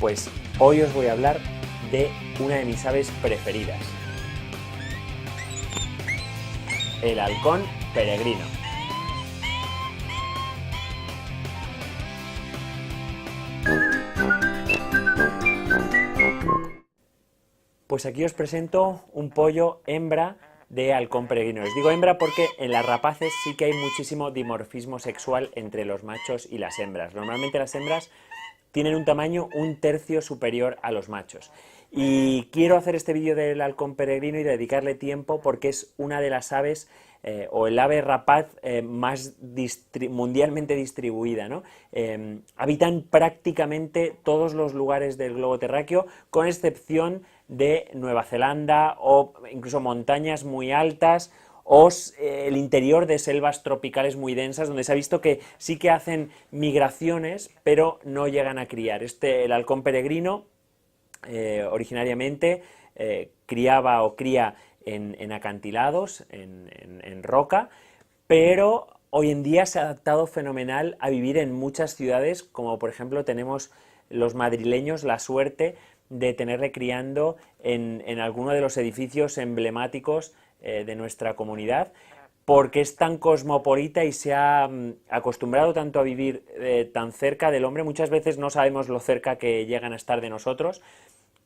Pues hoy os voy a hablar de una de mis aves preferidas, el halcón peregrino. Pues aquí os presento un pollo hembra de halcón peregrino. Os digo hembra porque en las rapaces sí que hay muchísimo dimorfismo sexual entre los machos y las hembras. Normalmente las hembras tienen un tamaño un tercio superior a los machos. Y quiero hacer este vídeo del halcón peregrino y dedicarle tiempo porque es una de las aves o el ave rapaz más mundialmente distribuida, ¿no? Habitan prácticamente todos los lugares del globo terráqueo, con excepción de Nueva Zelanda o incluso montañas muy altas o el interior de selvas tropicales muy densas, donde se ha visto que sí que hacen migraciones, pero no llegan a criar. El halcón peregrino, originariamente, criaba o cría en acantilados, en roca, pero hoy en día se ha adaptado fenomenal a vivir en muchas ciudades, como por ejemplo tenemos los madrileños la suerte de tenerle criando en alguno de los edificios emblemáticos de nuestra comunidad, porque es tan cosmopolita y se ha acostumbrado tanto a vivir tan cerca del hombre. Muchas veces no sabemos lo cerca que llegan a estar de nosotros,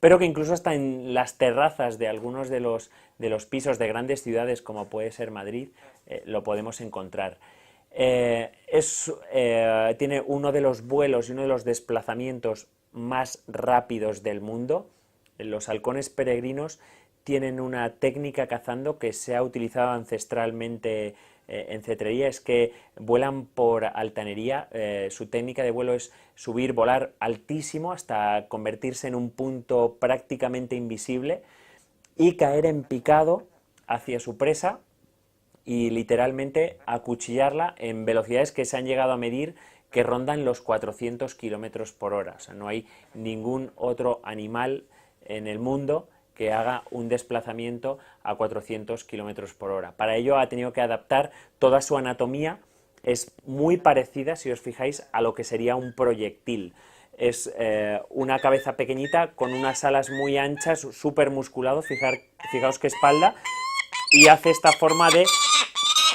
pero que incluso hasta en las terrazas de algunos de los pisos de grandes ciudades, como puede ser Madrid, lo podemos encontrar. Tiene uno de los vuelos y uno de los desplazamientos más rápidos del mundo. Los halcones peregrinos tienen una técnica cazando que se ha utilizado ancestralmente en cetrería, es que vuelan por altanería. Su técnica de vuelo es subir, volar altísimo hasta convertirse en un punto prácticamente invisible y caer en picado hacia su presa y literalmente acuchillarla en velocidades que se han llegado a medir que rondan los 400 kilómetros por hora. O sea, no hay ningún otro animal en el mundo que haga un desplazamiento a 400 kilómetros por hora. Para ello ha tenido que adaptar toda su anatomía. Es muy parecida, si os fijáis, a lo que sería un proyectil. Es una cabeza pequeñita con unas alas muy anchas, súper musculado, fijaos qué espalda, y hace esta forma de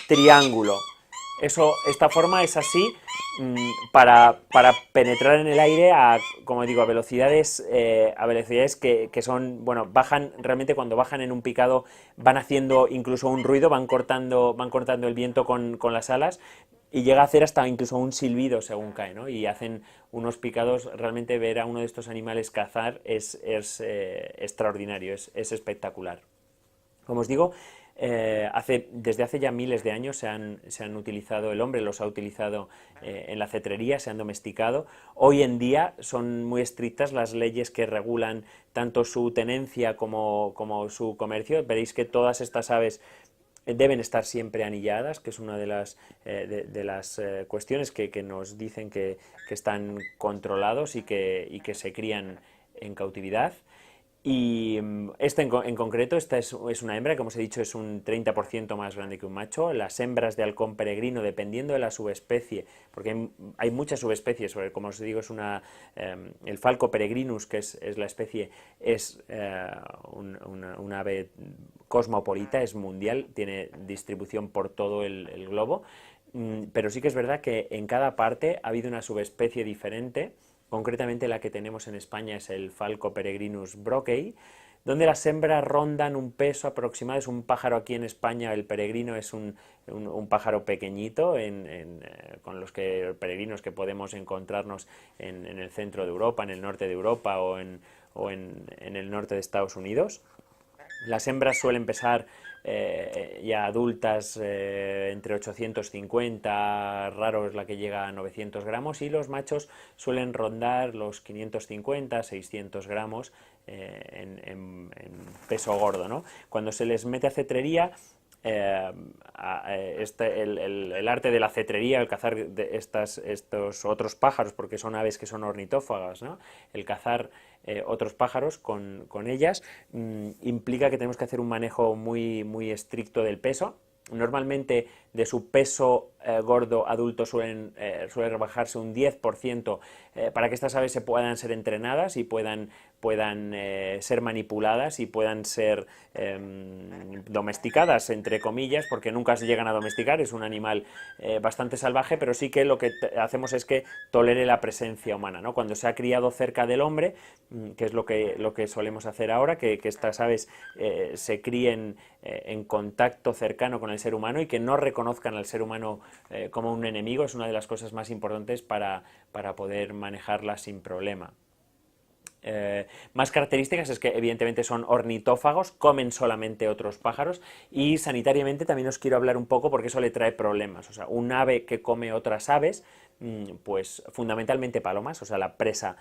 triángulo. Esta forma es así para penetrar en el aire como digo, a velocidades que son, bueno, bajan, realmente cuando bajan en un picado van haciendo incluso un ruido, van cortando el viento con las alas y llega a hacer hasta incluso un silbido según cae, ¿no? Y hacen unos picados, realmente ver a uno de estos animales cazar es extraordinario, es espectacular. Como os digo, desde hace ya miles de años se han utilizado, el hombre los ha utilizado en la cetrería, se han domesticado. Hoy en día son muy estrictas las leyes que regulan tanto su tenencia como su comercio. Veréis que todas estas aves deben estar siempre anilladas, que es una de las cuestiones que nos dicen que están controlados y que se crían en cautividad. Y en concreto, esta es una hembra, como os he dicho, es un 30% más grande que un macho. Las hembras de halcón peregrino, dependiendo de la subespecie, porque hay muchas subespecies, como os digo, el falco peregrinus, que es la especie, es una ave cosmopolita, es mundial, tiene distribución por todo el globo, pero sí que es verdad que en cada parte ha habido una subespecie diferente. Concretamente la que tenemos en España es el Falco peregrinus brockei, donde las hembras rondan un peso aproximado. Es un pájaro aquí en España, el peregrino es un pájaro pequeño con los peregrinos que podemos encontrarnos en el centro de Europa, en el norte de Europa o en el norte de Estados Unidos. Las hembras suelen pesar ya adultas entre 850, raro es la que llega a 900 gramos, y los machos suelen rondar los 550, 600 gramos en peso gordo, ¿no? Cuando se les mete a cetrería, el arte de la cetrería, el cazar estos otros pájaros, porque son aves que son ornitófagas, ¿no? El cazar otros pájaros con ellas implica que tenemos que hacer un manejo muy, muy estricto del peso. Normalmente de su peso gordo adulto suele rebajarse un 10%, para que estas aves se puedan ser entrenadas y puedan ser manipuladas y puedan ser domesticadas, entre comillas, porque nunca se llegan a domesticar, es un animal bastante salvaje, pero sí que lo que hacemos es que tolere la presencia humana, ¿no? Cuando se ha criado cerca del hombre, que es lo que solemos hacer ahora, que estas aves se críen en contacto cercano con el ser humano y que no reconozcan al ser humano como un enemigo, es una de las cosas más importantes para poder manejarlas sin problema. Más características es que evidentemente son ornitófagos, comen solamente otros pájaros, y sanitariamente también os quiero hablar un poco porque eso le trae problemas. O sea, un ave que come otras aves, pues fundamentalmente palomas, o sea, la presa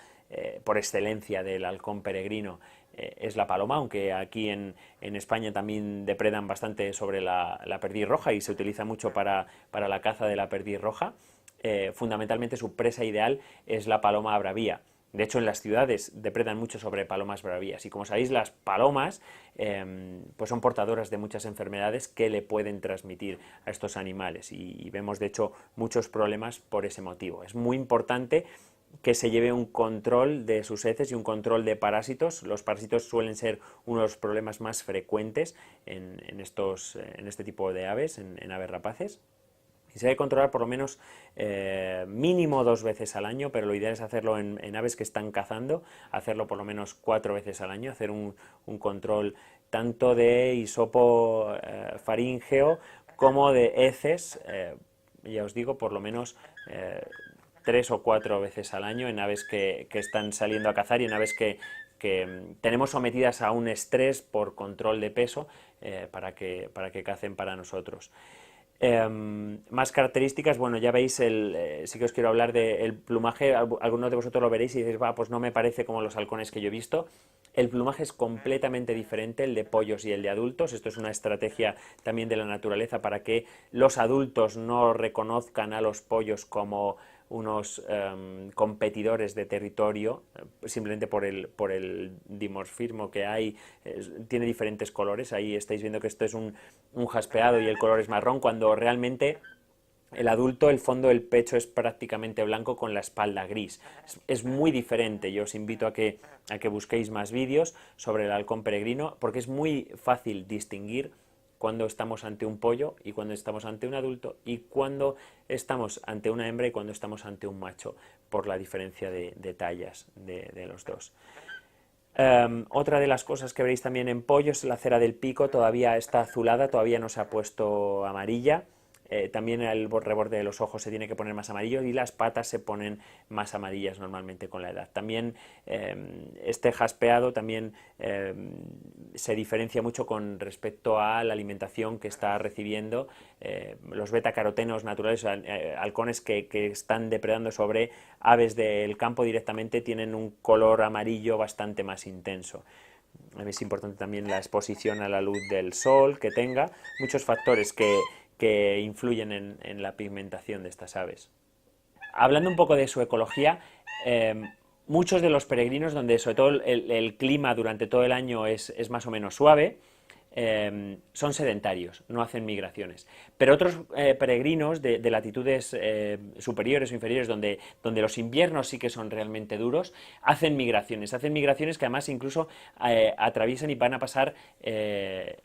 por excelencia del halcón peregrino es la paloma, aunque aquí en España también depredan bastante sobre la perdiz roja y se utiliza mucho para la caza de la perdiz roja. Fundamentalmente su presa ideal es la paloma bravía. De hecho, en las ciudades depredan mucho sobre palomas bravías. Y como sabéis, las palomas pues son portadoras de muchas enfermedades que le pueden transmitir a estos animales. Y vemos, de hecho, muchos problemas por ese motivo. Es muy importante que se lleve un control de sus heces y un control de parásitos. Los parásitos suelen ser uno de los problemas más frecuentes en este tipo de aves, en aves rapaces. Y se debe controlar por lo menos mínimo 2 veces al año, pero lo ideal es hacerlo en aves que están cazando, hacerlo por lo menos 4 veces al año, hacer un control tanto de hisopo faríngeo como de heces, ya os digo, por lo menos 3 o 4 veces al año en aves que están saliendo a cazar y en aves que tenemos sometidas a un estrés por control de peso para que cacen para nosotros. Más características, bueno, ya veis, sí que os quiero hablar del plumaje. Algunos de vosotros lo veréis y diréis, pues no me parece como los halcones que yo he visto. El plumaje es completamente diferente, el de pollos y el de adultos. Esto es una estrategia también de la naturaleza para que los adultos no reconozcan a los pollos como unos competidores de territorio, simplemente por el dimorfismo que hay. Tiene diferentes colores. Ahí estáis viendo que esto es un jaspeado y el color es marrón, cuando realmente el adulto, el fondo del pecho es prácticamente blanco con la espalda gris. Es muy diferente. Yo os invito a que busquéis más vídeos sobre el halcón peregrino, porque es muy fácil distinguir cuando estamos ante un pollo y cuando estamos ante un adulto, y cuando estamos ante una hembra y cuando estamos ante un macho, por la diferencia de tallas de los dos. Otra de las cosas que veréis también en pollos es la cera del pico, todavía está azulada, todavía no se ha puesto amarilla. También el reborde de los ojos se tiene que poner más amarillo y las patas se ponen más amarillas normalmente con la edad. También este jaspeado también se diferencia mucho con respecto a la alimentación que está recibiendo. Los betacarotenos naturales, halcones que están depredando sobre aves del campo directamente, tienen un color amarillo bastante más intenso. Es importante también la exposición a la luz del sol que tenga, muchos factores que influyen en la pigmentación de estas aves. Hablando un poco de su ecología, muchos de los peregrinos, donde sobre todo el clima durante todo el año es más o menos suave, son sedentarios, no hacen migraciones. Pero otros peregrinos de latitudes superiores o inferiores, donde los inviernos sí que son realmente duros, hacen migraciones que además incluso atraviesan y van a pasar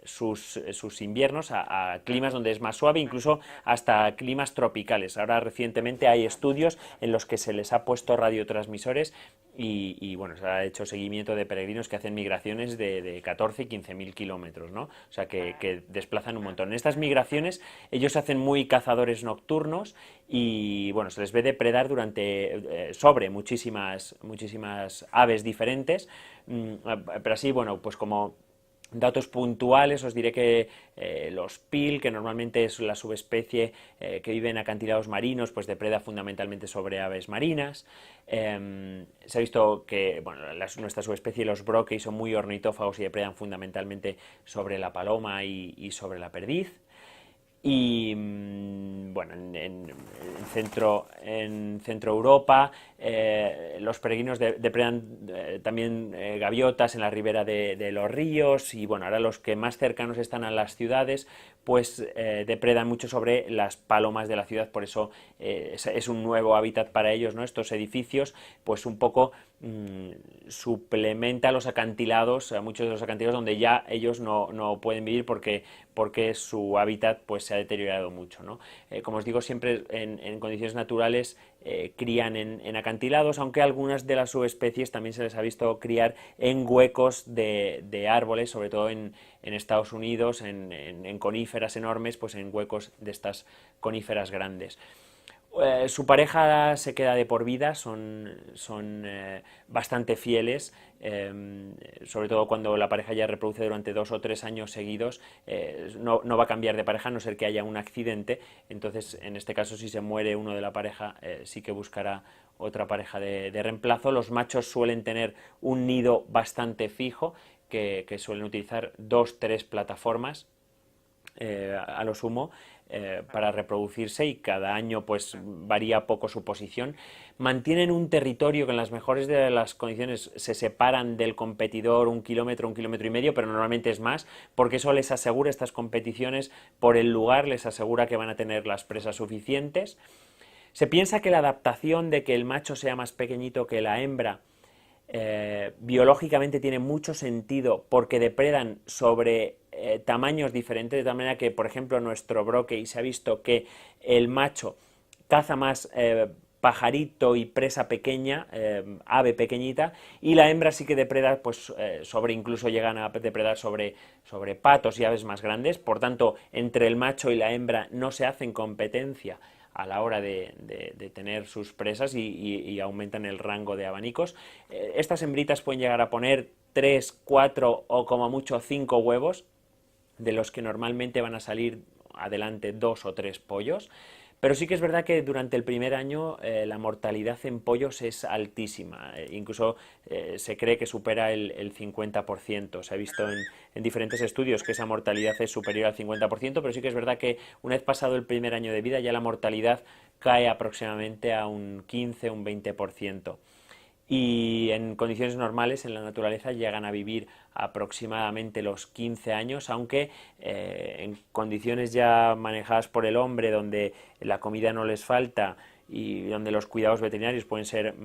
sus inviernos a climas donde es más suave, incluso hasta climas tropicales. Ahora recientemente hay estudios en los que se les ha puesto radiotransmisores y bueno, se ha hecho seguimiento de peregrinos que hacen migraciones de 14 y 15.000 kilómetros, ¿no? O sea, que desplazan un montón. En estas migraciones ellos se hacen muy cazadores nocturnos y bueno, se les ve depredar sobre muchísimas aves diferentes, pero así, bueno, pues como datos puntuales os diré que los pil, que normalmente es la subespecie que vive en acantilados marinos, pues depreda fundamentalmente sobre aves marinas. Se ha visto que bueno, nuestra subespecie, los brokei, son muy ornitófagos y depredan fundamentalmente sobre la paloma y sobre la perdiz. y bueno, en Centro Europa los peregrinos depredan también gaviotas en la ribera de los ríos, y bueno, ahora los que más cercanos están a las ciudades pues depredan mucho sobre las palomas de la ciudad, por eso es un nuevo hábitat para ellos, ¿no? Estos edificios pues un poco suplementa los acantilados, a muchos de los acantilados donde ya ellos no pueden vivir porque su hábitat pues se ha deteriorado mucho, ¿no? Como os digo, siempre en condiciones naturales crían en acantilados, aunque algunas de las subespecies también se les ha visto criar en huecos de árboles, sobre todo en Estados Unidos, en coníferas enormes, pues en huecos de estas coníferas grandes. Su pareja se queda de por vida, son bastante fieles, sobre todo cuando la pareja ya reproduce durante 2 o 3 años seguidos, no va a cambiar de pareja a no ser que haya un accidente. Entonces en este caso, si se muere uno de la pareja, sí que buscará otra pareja de reemplazo. Los machos suelen tener un nido bastante fijo, que suelen utilizar 2 o 3 plataformas a lo sumo para reproducirse, y cada año pues varía poco su posición. Mantienen un territorio que en las mejores de las condiciones se separan del competidor 1 kilómetro, 1,5 kilómetros, pero normalmente es más, porque eso les asegura, estas competiciones por el lugar, les asegura que van a tener las presas suficientes. Se piensa que la adaptación de que el macho sea más pequeñito que la hembra biológicamente tiene mucho sentido, porque depredan sobre tamaños diferentes, de tal manera que, por ejemplo, nuestro broquei se ha visto que el macho caza más pajarito y presa pequeña, ave pequeñita, y la hembra sí que depreda pues, incluso llegan a depredar sobre patos y aves más grandes. Por tanto, entre el macho y la hembra no se hacen competencia a la hora de tener sus presas, y aumentan el rango de abanicos. Estas hembritas pueden llegar a poner 3, 4 o como mucho 5 huevos, de los que normalmente van a salir adelante 2 o 3 pollos. Pero sí que es verdad que durante el primer año la mortalidad en pollos es altísima, incluso se cree que supera el 50%. Se ha visto en diferentes estudios que esa mortalidad es superior al 50%, pero sí que es verdad que una vez pasado el primer año de vida ya la mortalidad cae aproximadamente a un 15, un 20%. Y en condiciones normales en la naturaleza llegan a vivir aproximadamente los 15 años, aunque en condiciones ya manejadas por el hombre, donde la comida no les falta y donde los cuidados veterinarios pueden ser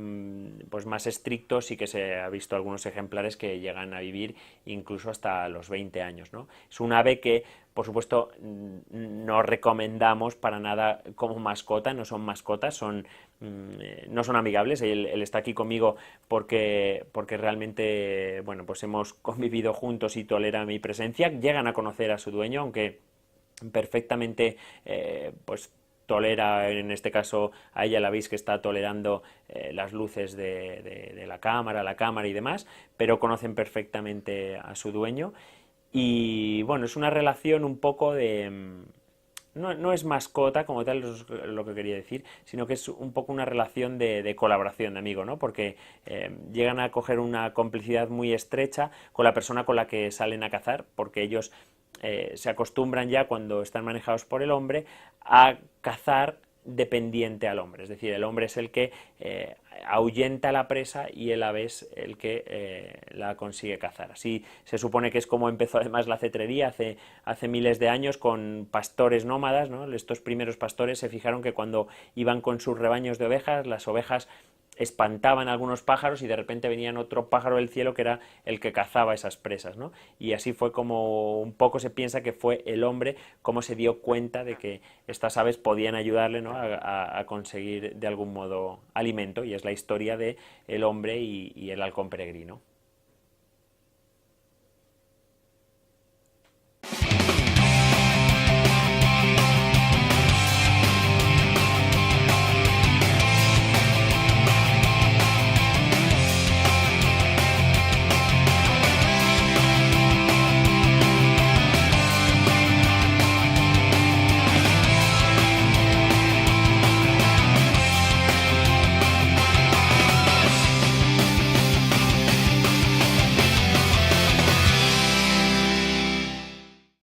pues más estrictos, sí que se ha visto algunos ejemplares que llegan a vivir incluso hasta los 20 años, ¿no? Es un ave que, por supuesto, no recomendamos para nada como mascota, no son mascotas, no son amigables. Él está aquí conmigo porque realmente, bueno, pues hemos convivido juntos y tolera mi presencia. Llegan a conocer a su dueño, aunque perfectamente pues tolera, en este caso a ella la veis que está tolerando las luces de la cámara y demás, pero conocen perfectamente a su dueño. Y bueno, es una relación un poco de... No es mascota como tal, es lo que quería decir, sino que es un poco una relación de colaboración, de amigo, ¿no? Porque llegan a coger una complicidad muy estrecha con la persona con la que salen a cazar, porque ellos se acostumbran ya, cuando están manejados por el hombre, a cazar dependiente al hombre. Es decir, el hombre es el que ahuyenta la presa y el ave es el que la consigue cazar. Así se supone que es como empezó además la cetrería hace miles de años, con pastores nómadas, ¿no? Estos primeros pastores se fijaron que cuando iban con sus rebaños de ovejas, las ovejas espantaban a algunos pájaros y de repente venían otro pájaro del cielo que era el que cazaba esas presas, ¿no? Y así fue como un poco se piensa que fue el hombre como se dio cuenta de que estas aves podían ayudarle, ¿no? a conseguir de algún modo alimento, y es la historia de el hombre y el halcón peregrino.